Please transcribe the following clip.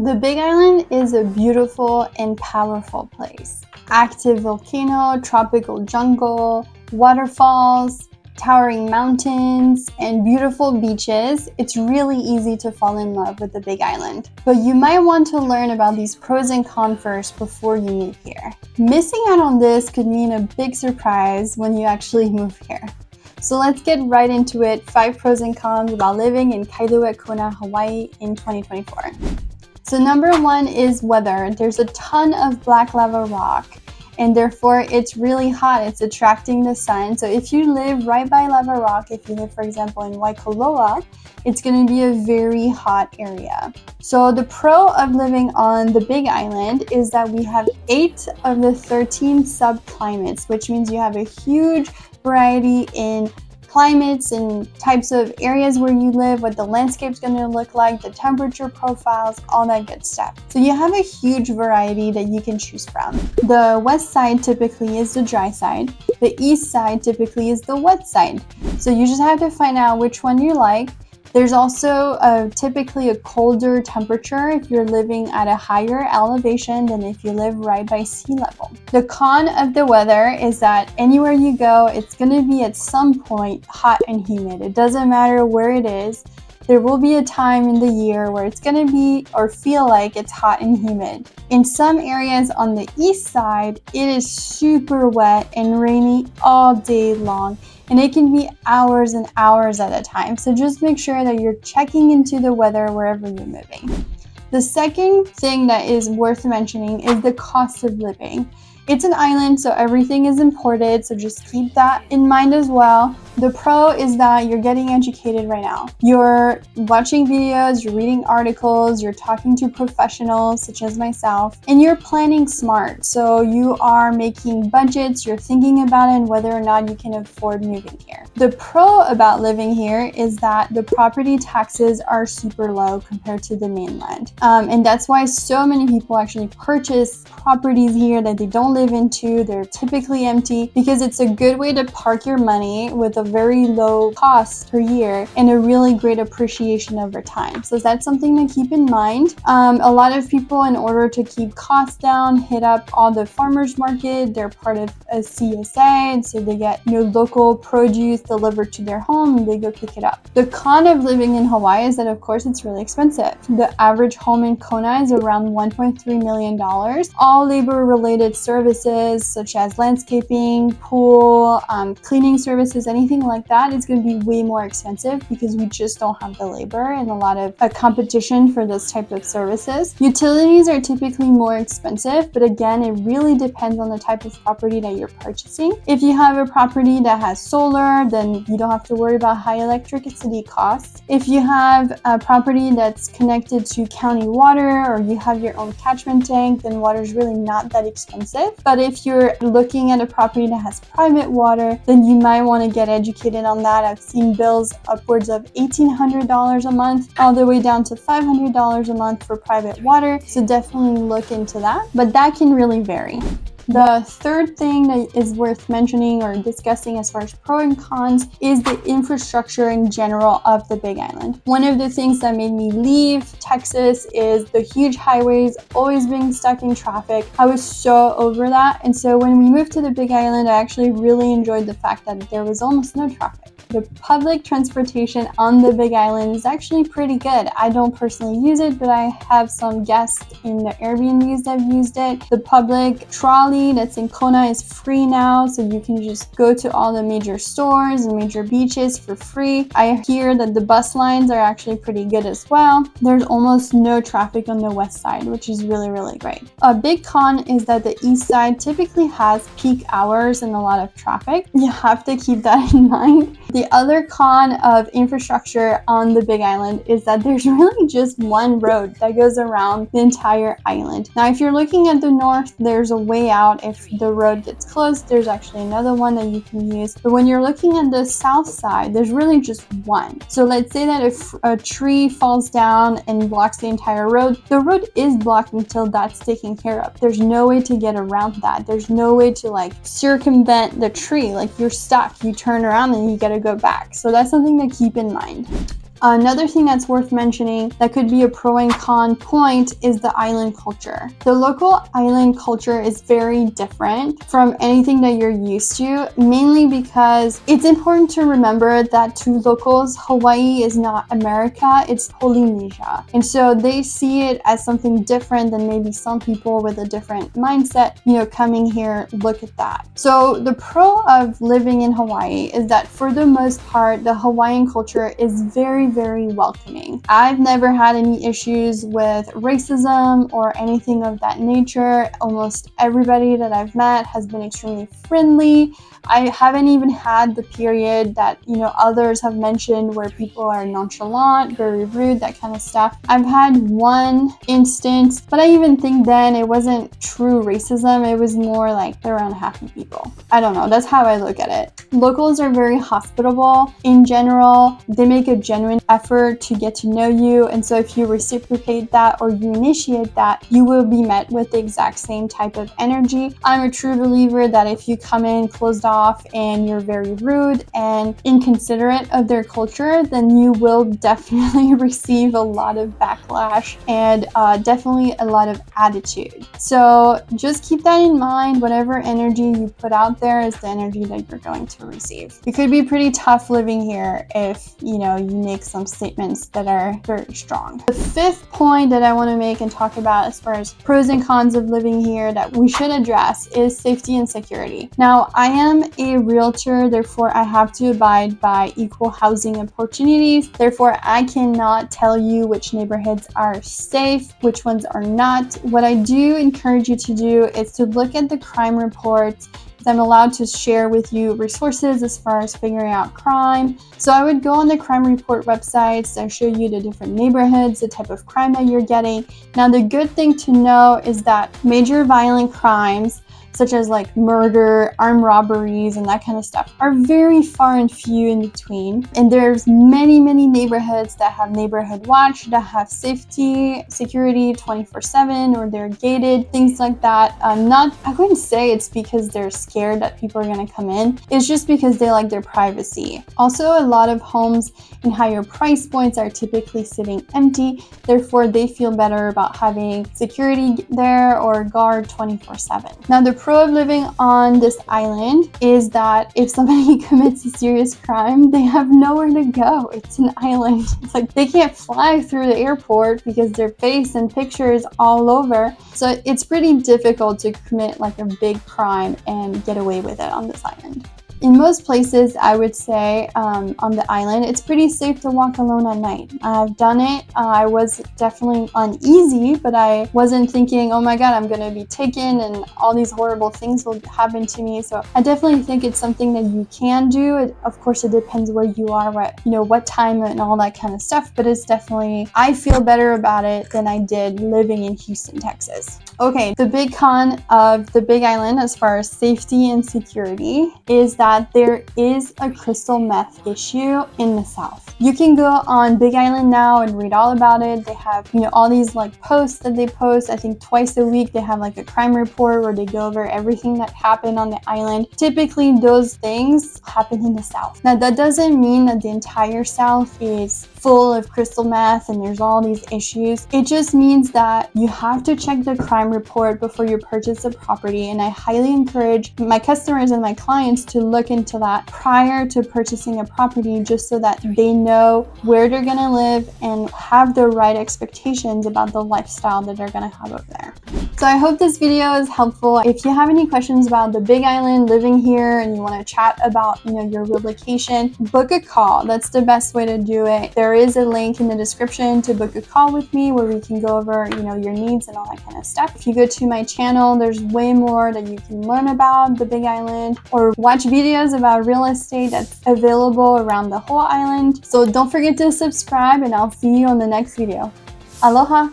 The Big Island is a beautiful and powerful place. Active volcano, tropical jungle, waterfalls, towering mountains, and beautiful beaches. It's really easy to fall in love with the Big Island. But you might want to learn about these pros and cons first before you move here. Missing out on this could mean a big surprise when you actually move here. So let's get right into it. 5 pros and cons about living in Kailua-Kona, Hawaii in 2024. So number 1 is weather. There's a ton of black lava rock, and therefore it's really hot. It's attracting the sun. So if you live right by lava rock, if you live, for example, in Waikoloa, it's going to be a very hot area. So the pro of living on the Big Island is that we have 8 of the 13 subclimates, which means you have a huge variety in climates and types of areas where you live, what the landscape's going to look like, the temperature profiles, all that good stuff. So you have a huge variety that you can choose from. The west side typically is the dry side. The east side typically is the wet side. So you just have to find out which one you like. There's also typically a colder temperature if you're living at a higher elevation than if you live right by sea level. The con of the weather is that anywhere you go, it's going to be at some point hot and humid. It doesn't matter where it is. There will be a time in the year where it's going to be or feel like it's hot and humid. In some areas on the east side, it is super wet and rainy all day long, and it can be hours and hours at a time. So just make sure that you're checking into the weather wherever you're moving. The second thing that is worth mentioning is the cost of living. It's an island, so everything is imported, so just keep that in mind as well. The pro is that you're getting educated right now. You're watching videos, you're reading articles, you're talking to professionals such as myself, and you're planning smart. So you are making budgets, you're thinking about it and whether or not you can afford moving here. The pro about living here is that the property taxes are super low compared to the mainland. And that's why so many people actually purchase properties here that they don't live into. They're typically empty because it's a good way to park your money with a very low cost per year and a really great appreciation over time. So that's something to keep in mind. A lot of people, in order to keep costs down, hit up all the farmers market. They're part of a CSA, and so they get local produce delivered to their home and they go pick it up. The con of living in Hawaii is that, of course, it's really expensive. The average home in Kona is around $1.3 million. All labor-related services such as landscaping, pool, cleaning services, anything like that is going to be way more expensive because we just don't have the labor and a lot of competition for those type of services. Utilities are typically more expensive, but again, it really depends on the type of property that you're purchasing. If you have a property that has solar, then you don't have to worry about high electricity costs. If you have a property that's connected to county water or you have your own catchment tank, then water is really not that expensive. But if you're looking at a property that has private water, then you might want to get educated on that. I've seen bills upwards of $1,800 a month, all the way down to $500 a month for private water. So definitely look into that, but that can really vary. The third thing that is worth mentioning or discussing as far as pros and cons is the infrastructure in general of the Big Island. One of the things that made me leave Texas is the huge highways, always being stuck in traffic. I was so over that. And so when we moved to the Big Island, I actually really enjoyed the fact that there was almost no traffic. The public transportation on the Big Island is actually pretty good. I don't personally use it, but I have some guests in the Airbnbs that have used it. The public trolley that's in Kona is free now, so you can just go to all the major stores and major beaches for free. I hear that the bus lines are actually pretty good as well. There's almost no traffic on the west side, which is really, really great. A big con is that the east side typically has peak hours and a lot of traffic. You have to keep that in mind. The other con of infrastructure on the Big Island is that there's really just one road that goes around the entire island. Now, if you're looking at the north, there's a way out. If the road gets closed, there's actually another one that you can use. But when you're looking at the south side, there's really just one. So let's say that if a tree falls down and blocks the entire road, the road is blocked until that's taken care of. There's no way to get around that. There's no way to circumvent the tree. You're stuck. You turn around and you gotta go back. So that's something to keep in mind. Another thing that's worth mentioning that could be a pro and con point is the island culture. The local island culture is very different from anything that you're used to, mainly because it's important to remember that to locals, Hawaii is not America, it's Polynesia. And so they see it as something different than maybe some people with a different mindset, coming here, look at that. So the pro of living in Hawaii is that for the most part, the Hawaiian culture is very, very welcoming. I've never had any issues with racism or anything of that nature. Almost everybody that I've met has been extremely friendly. I haven't even had the period that, others have mentioned where people are nonchalant, very rude, that kind of stuff. I've had one instance, but I even think then it wasn't true racism. It was more like they're unhappy people. I don't know. That's how I look at it. Locals are very hospitable in general. They make a genuine effort to get to know you. And so if you reciprocate that or you initiate that, you will be met with the exact same type of energy. I'm a true believer that if you come in closed off and you're very rude and inconsiderate of their culture, then you will definitely receive a lot of backlash and definitely a lot of attitude. So just keep that in mind. Whatever energy you put out there is the energy that you're going to receive. It could be pretty tough living here if you make some statements that are very strong. The fifth point that I want to make and talk about as far as pros and cons of living here that we should address is safety and security. Now, I am a realtor, therefore I have to abide by equal housing opportunities. Therefore, I cannot tell you which neighborhoods are safe, which ones are not. What I do encourage you to do is to look at the crime reports. I'm allowed to share with you resources as far as figuring out crime. So I would go on the crime report websites that show you the different neighborhoods, the type of crime that you're getting. Now, the good thing to know is that major violent crimes, such as like murder, armed robberies, and that kind of stuff, are very far and few in between. And there's many, many neighborhoods that have neighborhood watch, that have security 24/7, or they're gated, things like that. I wouldn't say it's because they're scared that people are gonna come in. It's just because they like their privacy. Also, a lot of homes in higher price points are typically sitting empty. Therefore, they feel better about having security there or guard 24/7. Now, the pro of living on this island is that if somebody commits a serious crime, they have nowhere to go. It's an island. It's like they can't fly through the airport because their face and picture is all over. So it's pretty difficult to commit like a big crime and get away with it on this island. In most places, I would say on the island, it's pretty safe to walk alone at night. I've done it. I was definitely uneasy, but I wasn't thinking, oh my God, I'm going to be taken and all these horrible things will happen to me. So I definitely think it's something that you can do. Of course, it depends where you are, what time and all that kind of stuff. But it's definitely, I feel better about it than I did living in Houston, Texas. Okay, the big con of the Big Island as far as safety and security is that there is a crystal meth issue in the South. You can go on Big Island now and read all about it. They have, all these like posts that they post. I think twice a week they have like a crime report where they go over everything that happened on the island. Typically those things happen in the South. Now that doesn't mean that the entire South is full of crystal meth and there's all these issues. It just means that you have to check the crime report before you purchase a property, and I highly encourage my customers and my clients to look into that prior to purchasing a property, just so that they know where they're gonna live and have the right expectations about the lifestyle that they're gonna have over there. So I hope this video is helpful. If you have any questions about the Big Island, living here, and you want to chat about your relocation, book a call. That's the best way to do it. There is a link in the description to book a call with me where we can go over your needs and all that kind of stuff. If you go to my channel, there's way more that you can learn about the Big Island, or watch videos about real estate that's available around the whole island. So don't forget to subscribe, and I'll see you on the next video. Aloha!